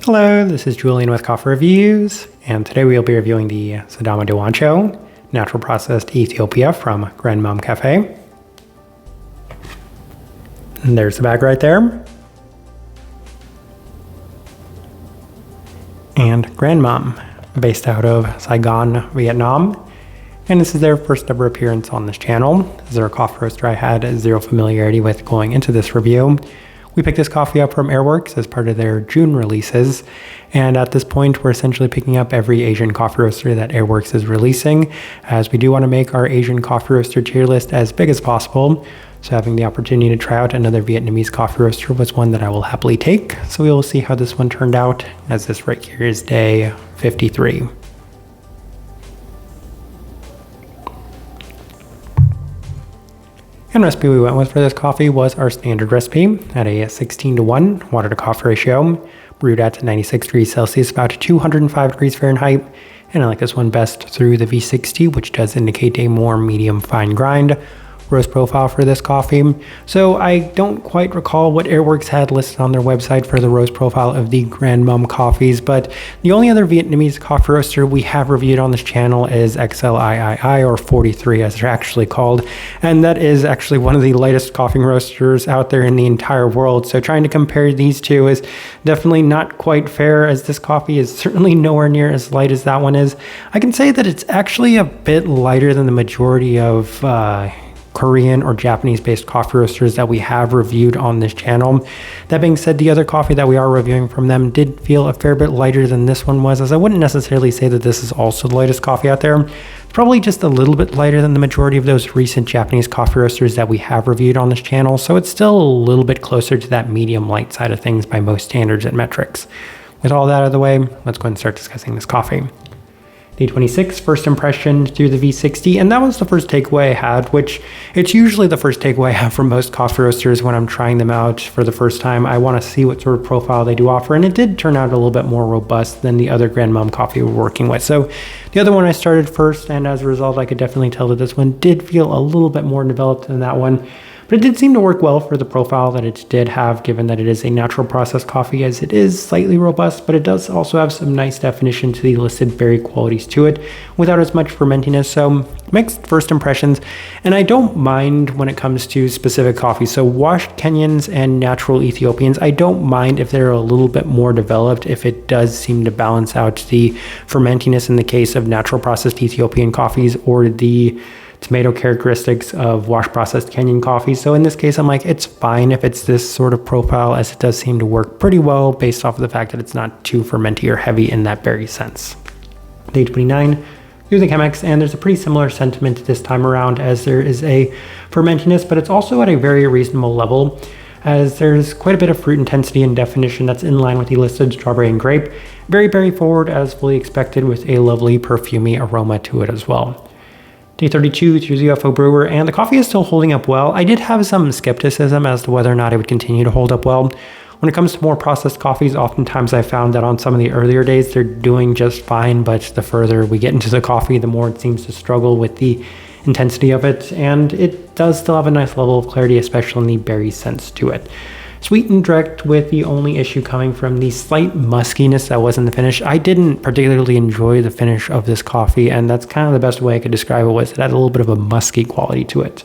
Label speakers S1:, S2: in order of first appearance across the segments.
S1: Hello, this is Julian with Coffee Reviews, and today we'll be reviewing the Sidama Duwencho Natural Processed Ethiopia from Grandmum Cafe. And there's the bag right there. And Grandmum, based out of Saigon, Vietnam. And this is their first ever appearance on this channel. This is a coffee roaster I had zero familiarity with going into this review. We picked this coffee up from Airworks as part of their June releases, and at this point we're essentially picking up every Asian coffee roaster that Airworks is releasing, as we do want to make our Asian coffee roaster tier list as big as possible. So having the opportunity to try out another Vietnamese coffee roaster was one that I will happily take. So we will see how this one turned out, as this right here is day 53. And recipe we went with for this coffee was our standard recipe at a 16:1 water to coffee ratio, brewed at 96 degrees Celsius, about 205 degrees Fahrenheit. And I like this one best through the V60, which does indicate a more medium fine grind roast profile for this coffee. So I don't quite recall what Airworks had listed on their website for the roast profile of the Grandmum coffees, but the only other Vietnamese coffee roaster we have reviewed on this channel is XLIII, or 43 as they're actually called, and that is actually one of the lightest coffee roasters out there in the entire world. So trying to compare these two is definitely not quite fair, as this coffee is certainly nowhere near as light as that one is. I can say that it's actually a bit lighter than the majority of Korean or Japanese-based coffee roasters that we have reviewed on this channel. That being said, the other coffee that we are reviewing from them did feel a fair bit lighter than this one was, as I wouldn't necessarily say that this is also the lightest coffee out there. It's probably just a little bit lighter than the majority of those recent Japanese coffee roasters that we have reviewed on this channel, so it's still a little bit closer to that medium light side of things by most standards and metrics. With all that out of the way, let's go ahead and start discussing this coffee. Day 26, first impression through the V60, and that was the first takeaway I had, which it's usually the first takeaway I have from most coffee roasters when I'm trying them out for the first time. I want to see what sort of profile they do offer, and it did turn out a little bit more robust than the other Grandmum coffee we're working with. So the other one I started first, and as a result I could definitely tell that this one did feel a little bit more developed than that one. But it did seem to work well for the profile that it did have, given that it is a natural processed coffee, as it is slightly robust, but it does also have some nice definition to the listed berry qualities to it, without as much fermentiness. So mixed first impressions, and I don't mind when it comes to specific coffees. So washed Kenyans and natural Ethiopians, I don't mind if they're a little bit more developed, if it does seem to balance out the fermentiness in the case of natural processed Ethiopian coffees, or the tomato characteristics of wash processed Kenyan coffee. So in this case, I'm like, it's fine if it's this sort of profile, as it does seem to work pretty well based off of the fact that it's not too fermenty or heavy in that berry sense. Day 29, through the Chemex, and there's a pretty similar sentiment this time around, as there is a fermentiness, but it's also at a very reasonable level, as there's quite a bit of fruit intensity and definition that's in line with the listed strawberry and grape. Very berry forward as fully expected, with a lovely perfumey aroma to it as well. Day 32 through the UFO brewer, and the coffee is still holding up well. I did have some skepticism as to whether or not it would continue to hold up well. When it comes to more processed coffees, oftentimes I found that on some of the earlier days they're doing just fine, but the further we get into the coffee, the more it seems to struggle with the intensity of it, and it does still have a nice level of clarity, especially in the berry sense to it. Sweet and direct, with the only issue coming from the slight muskiness that was in the finish. I didn't particularly enjoy the finish of this coffee, and that's kind of the best way I could describe it, was it had a little bit of a musky quality to it.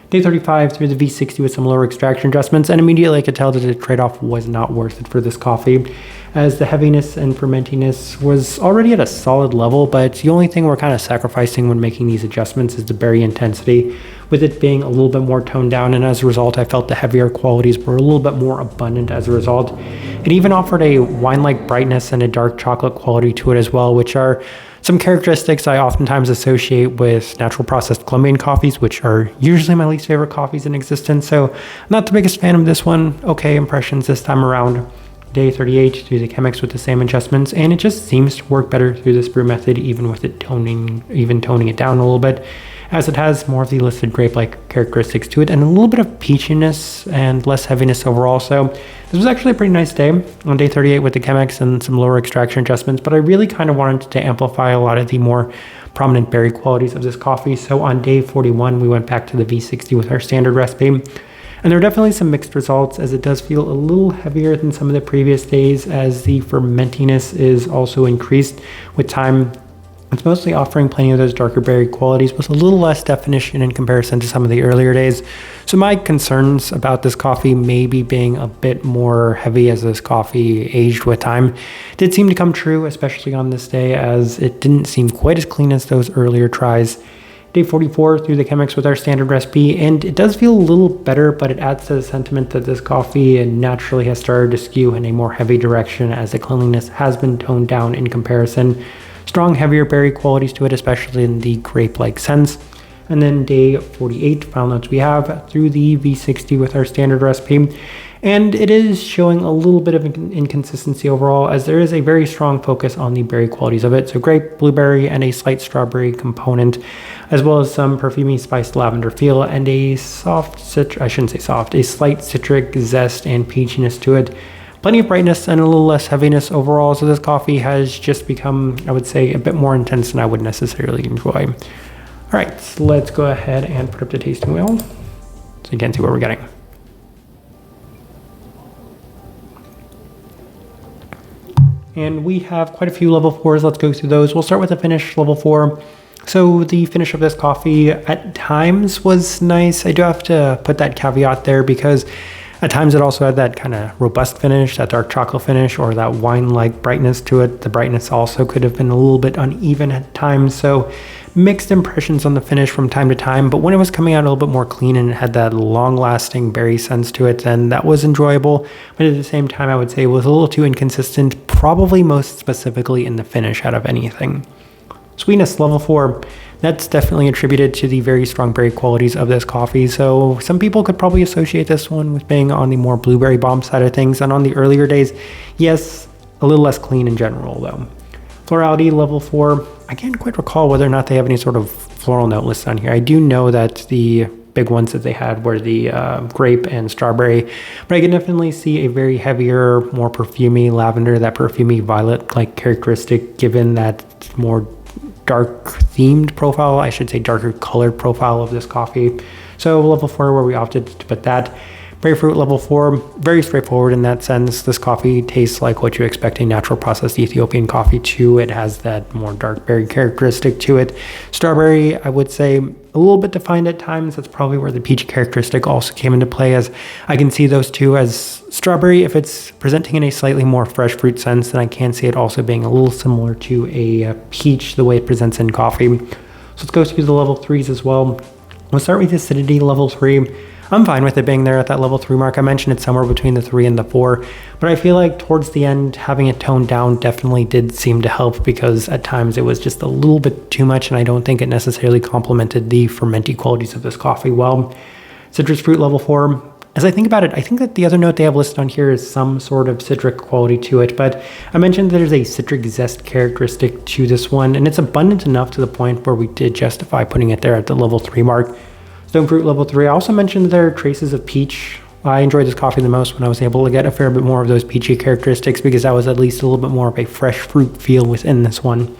S1: Day 35 through the V60 with some lower extraction adjustments, and immediately I could tell that the trade-off was not worth it for this coffee, as the heaviness and fermentiness was already at a solid level, but the only thing we're kind of sacrificing when making these adjustments is the berry intensity, with it being a little bit more toned down, and as a result I felt the heavier qualities were a little bit more abundant as a result. It even offered a wine-like brightness and a dark chocolate quality to it as well, which are some characteristics I oftentimes associate with natural processed Colombian coffees, which are usually my least favorite coffees in existence. So not the biggest fan of this one. Okay impressions this time around. Day 38 through the Chemex with the same adjustments, and it just seems to work better through this brew method, even with it toning it down a little bit, as it has more of the listed grape-like characteristics to it, and a little bit of peachiness and less heaviness overall. So this was actually a pretty nice day on day 38 with the Chemex and some lower extraction adjustments, but I really kind of wanted to amplify a lot of the more prominent berry qualities of this coffee. So on day 41, we went back to the V60 with our standard recipe. And there are definitely some mixed results, as it does feel a little heavier than some of the previous days, as the fermentiness is also increased with time. It's mostly offering plenty of those darker berry qualities with a little less definition in comparison to some of the earlier days. So my concerns about this coffee maybe being a bit more heavy as this coffee aged with time did seem to come true, especially on this day, as it didn't seem quite as clean as those earlier tries. Day 44 through the Chemex with our standard recipe, and it does feel a little better, but it adds to the sentiment that this coffee naturally has started to skew in a more heavy direction, as the cleanliness has been toned down in comparison. Strong, heavier berry qualities to it, especially in the grape-like sense. And then day 48, final notes we have through the V60 with our standard recipe. And it is showing a little bit of inconsistency overall, as there is a very strong focus on the berry qualities of it. So grape, blueberry, and a slight strawberry component, as well as some perfumey spiced lavender feel and a slight citric zest and peachiness to it. Plenty of brightness and a little less heaviness overall, so this coffee has just become, I would say, a bit more intense than I would necessarily enjoy. All right, so let's go ahead and put up the tasting wheel so you can see what we're getting. And we have quite a few level 4s. Let's go through those. We'll start with the finish, level 4. So the finish of this coffee at times was nice. I do have to put that caveat there, because at times it also had that kind of robust finish, that dark chocolate finish, or that wine-like brightness to it. The brightness also could have been a little bit uneven at times, so mixed impressions on the finish from time to time. But when it was coming out a little bit more clean and it had that long-lasting berry sense to it, then that was enjoyable. But at the same time, I would say it was a little too inconsistent, probably most specifically in the finish out of anything. Sweetness, level 4. That's definitely attributed to the very strong berry qualities of this coffee. So some people could probably associate this one with being on the more blueberry bomb side of things. And on the earlier days, yes, a little less clean in general though. Florality, level 4. I can't quite recall whether or not they have any sort of floral note listed on here. I do know that the big ones that they had were the grape and strawberry, but I can definitely see a very heavier, more perfumey lavender, that perfumey violet-like characteristic, given that more dark themed profile, I should say darker colored profile of this coffee. So level 4, where we opted to put that. Berry fruit, level 4, very straightforward in that sense. This coffee tastes like what you expect a natural processed Ethiopian coffee to. It has that more dark berry characteristic to it. Strawberry, I would say a little bit defined at times. That's probably where the peach characteristic also came into play, as I can see those two as strawberry. If it's presenting in a slightly more fresh fruit sense, then I can see it also being a little similar to a peach, the way it presents in coffee. So let's go through the level 3s as well. We'll start with acidity, level 3. I'm fine with it being there at that level 3 mark. I mentioned it's somewhere between the 3 and the 4, but I feel like towards the end, having it toned down definitely did seem to help, because at times it was just a little bit too much, and I don't think it necessarily complemented the fermenty qualities of this coffee well. Citrus fruit, level 4. As I think about it, I think that the other note they have listed on here is some sort of citric quality to it, but I mentioned that there's a citric zest characteristic to this one, and it's abundant enough to the point where we did justify putting it there at the level 3 mark. Stone fruit, level 3. I also mentioned there are traces of peach. I enjoyed this coffee the most when I was able to get a fair bit more of those peachy characteristics, because that was at least a little bit more of a fresh fruit feel within this one.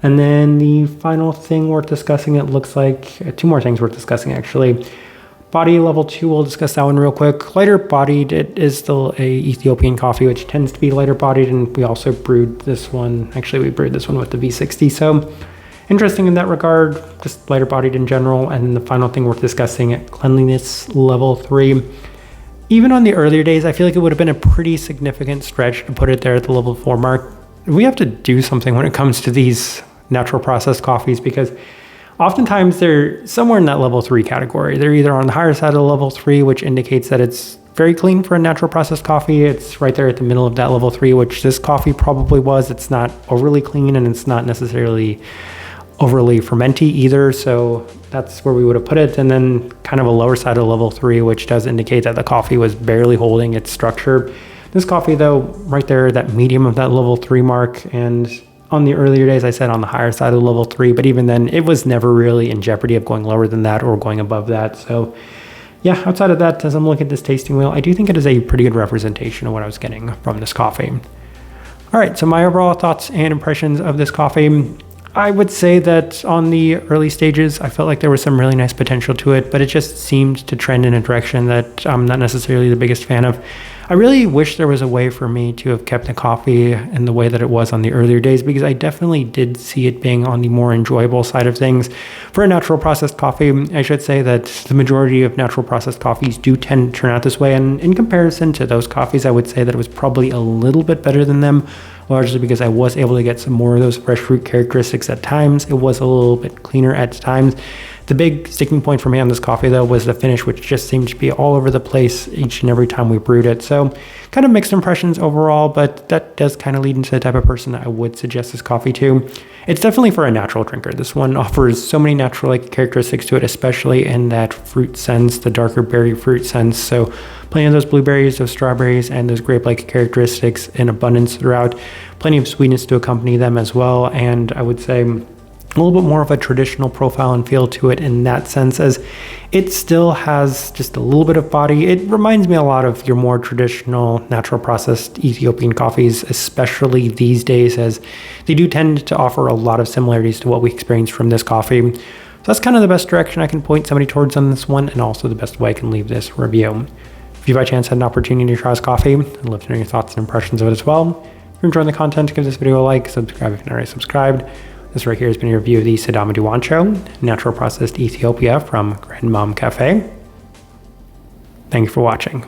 S1: And then the final thing worth discussing, it looks like 2 more things worth discussing actually. Body, level 2, we'll discuss that one real quick. Lighter bodied, it is still a Ethiopian coffee, which tends to be lighter bodied, and we also brewed this one. Actually, we brewed this one with the V60, so interesting in that regard, just lighter bodied in general. And the final thing worth discussing, cleanliness, level 3. Even on the earlier days, I feel like it would have been a pretty significant stretch to put it there at the level 4 mark. We have to do something when it comes to these natural processed coffees, because oftentimes they're somewhere in that level 3 category. They're either on the higher side of the level 3, which indicates that it's very clean for a natural processed coffee. It's right there at the middle of that level 3, which this coffee probably was. It's not overly clean, and it's not necessarily overly fermenty either, so that's where we would have put it. And then kind of a lower side of level 3, which does indicate that the coffee was barely holding its structure. This coffee though, right there, that medium of that level 3 mark, and on the earlier days I said on the higher side of level 3, but even then it was never really in jeopardy of going lower than that or going above that. So yeah, outside of that, as I'm looking at this tasting wheel, I do think it is a pretty good representation of what I was getting from this coffee. All right, so my overall thoughts and impressions of this coffee. I would say that on the early stages, I felt like there was some really nice potential to it, but it just seemed to trend in a direction that I'm not necessarily the biggest fan of. I really wish there was a way for me to have kept the coffee in the way that it was on the earlier days, because I definitely did see it being on the more enjoyable side of things. For a natural processed coffee, I should say that the majority of natural processed coffees do tend to turn out this way, and in comparison to those coffees, I would say that it was probably a little bit better than them, largely because I was able to get some more of those fresh fruit characteristics at times. It was a little bit cleaner at times. The big sticking point for me on this coffee, though, was the finish, which just seemed to be all over the place each and every time we brewed it. So kind of mixed impressions overall, but that does kind of lead into the type of person that I would suggest this coffee to. It's definitely for a natural drinker. This one offers so many natural-like characteristics to it, especially in that fruit sense, the darker berry fruit sense. So plenty of those blueberries, those strawberries, and those grape-like characteristics in abundance throughout. Plenty of sweetness to accompany them as well. And I would say a little bit more of a traditional profile and feel to it in that sense, as it still has just a little bit of body. It reminds me a lot of your more traditional natural processed Ethiopian coffees, especially these days, as they do tend to offer a lot of similarities to what we experienced from this coffee. So that's kind of the best direction I can point somebody towards on this one, and also the best way I can leave this review. If you by chance had an opportunity to try this coffee, I'd love to know your thoughts and impressions of it as well. If you're enjoying the content, give this video a like, subscribe if you're not already subscribed. This right here has been a review of the Sidama Duwencho, natural processed Ethiopia from Grandmum Cafe. Thank you for watching.